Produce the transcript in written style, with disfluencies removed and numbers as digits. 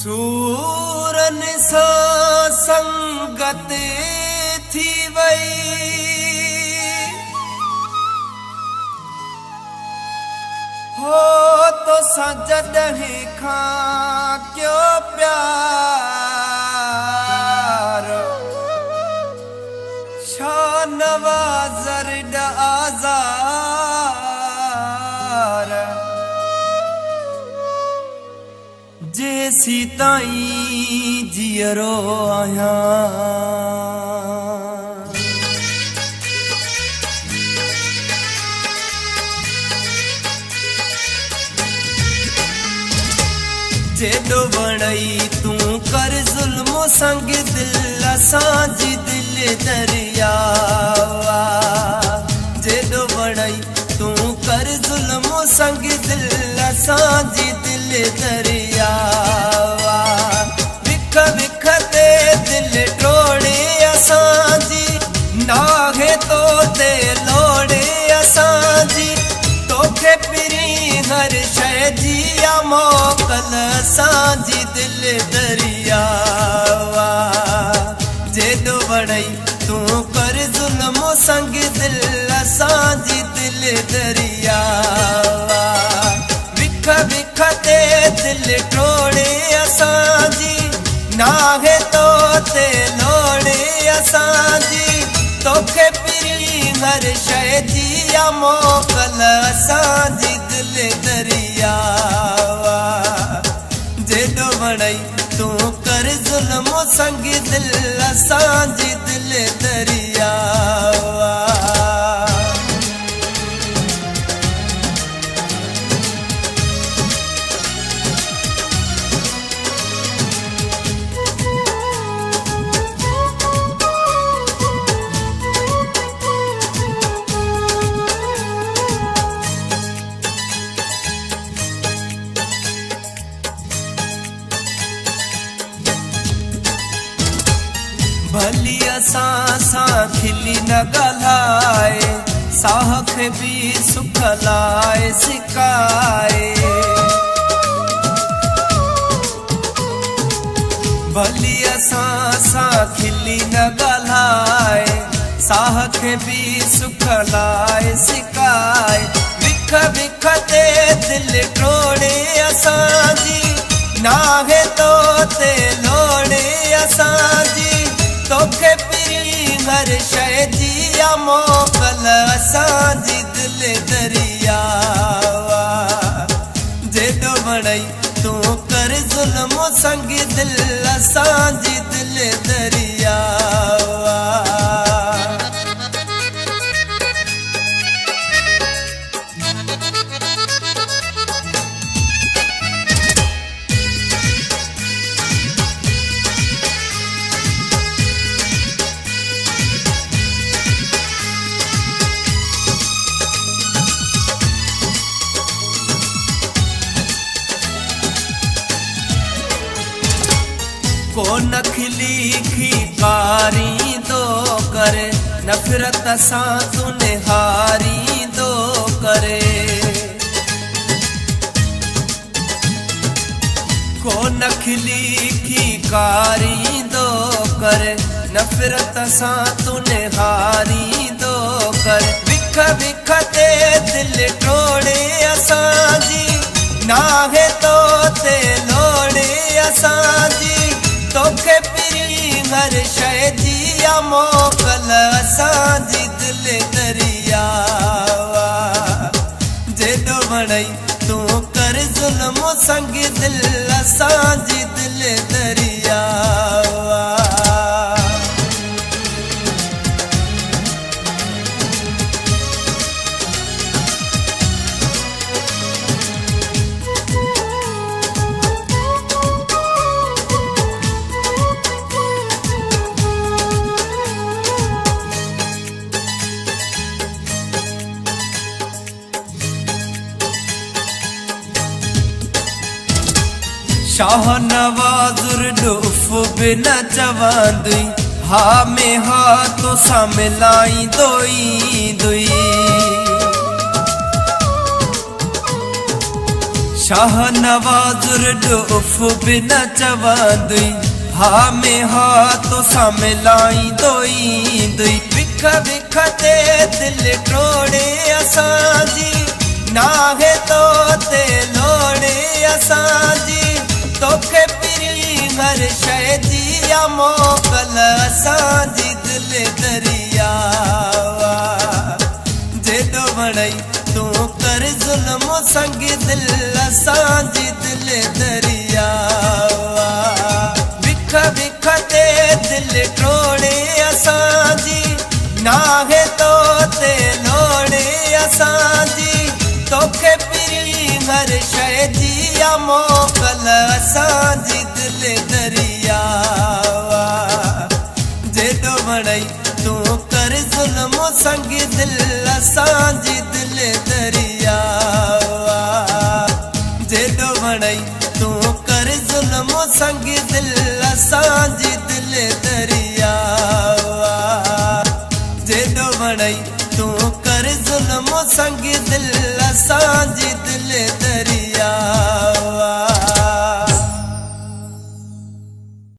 सूरन सां संगत थी वई, हो तो जॾहिं खां क्यों प्यार, छा नवाज़र आज़ार, जेसी ताईं जियरो आहियां। जेॾो वणई तूं कर ज़ुल्म संग दिल असांजी दिल दरिया, जेॾो वणई तूं कर ज़ुल्म संग दिल असांजी दिल दरिया, विख विख ते दिल टोड़े असांजी, नाहे तो ते लोड़े असांजी, तोखे पिरी हर शइ जी मोकल असांजी दिल दरिया, जेॾो वणई तूं कर ज़ुल्म संग दिल असांजी दिल दरिया, विख विख ते दिल टोड़े असांजी, नाहे तो ते लोड़े असांजी, तोखे पिरी हर शइ जी मोकल असांजी दिल दरिया, जेॾो वणई तूं कर ज़ुल्म संग दिल असांजी दिल दरिया। भली असां सां खिली न ॻाल्हाए, साह खे बि सुख लाइ सिकाए, भली असां सां खिली न ॻाल्हाए, साह खे बि सुख लाइ सिकाए, विख विख ते दिल टोड़े असांजी, नाहे तो ते लोड़े असांजी, तोखे पिरी हर शइ जी मोकल असांजी दिल दरिया, जेॾो वणई तूं कर ज़ुल्म संग दिल असांजी दिल दरिया। को नखली खीकारी दो करे, नफ़रत सां तूं निहारी दो करे, को नखली खीकारी दो करे, नफ़रत सां तूं निहारी दो करे, विख विख ते दिल टोड़े असांजी, नाहे तो ते लोड़े असांजी, तोखे पिरी हर शइ जी मोकल असांजी दिल दरिया, जेॾो वणई तूं कर ज़ुल्म संग दिल असांजी दिल दरिया। शाह नवाज़ुर डुफ बि न चवंदी, हा में हा तोसां मिलाईंदोई दुई, शाह नवाज़ रुफ़ बिना चवंदुई हा में हा तो सामे लाई दोई दुई विख विख ते दिल टोड़े असांजी नाहे तो ते लोड़े असांजी तोखे पिरी हर शइ जी आ मोकल असांजी दिल दरिया जेॾो वणई तूं कर ज़ुल्म संग दिल असांजी दिल दरिया विख विख ते दिल टोड़े असांजी नाहे तो ते लोड़े असांजी तोखे पिरी हर शइ जी आ मोकल असांजी दिल दरिया जेॾो वणई तूं कर ज़ुल्म संग दिल असांजी दिल दरिया जेॾो वणई तूं कर ज़ुल्म संग दिल असांजी दिल दरिया जेॾो वणई तूं कर ज़ुल्म संग दिल असांजी दिल दरिया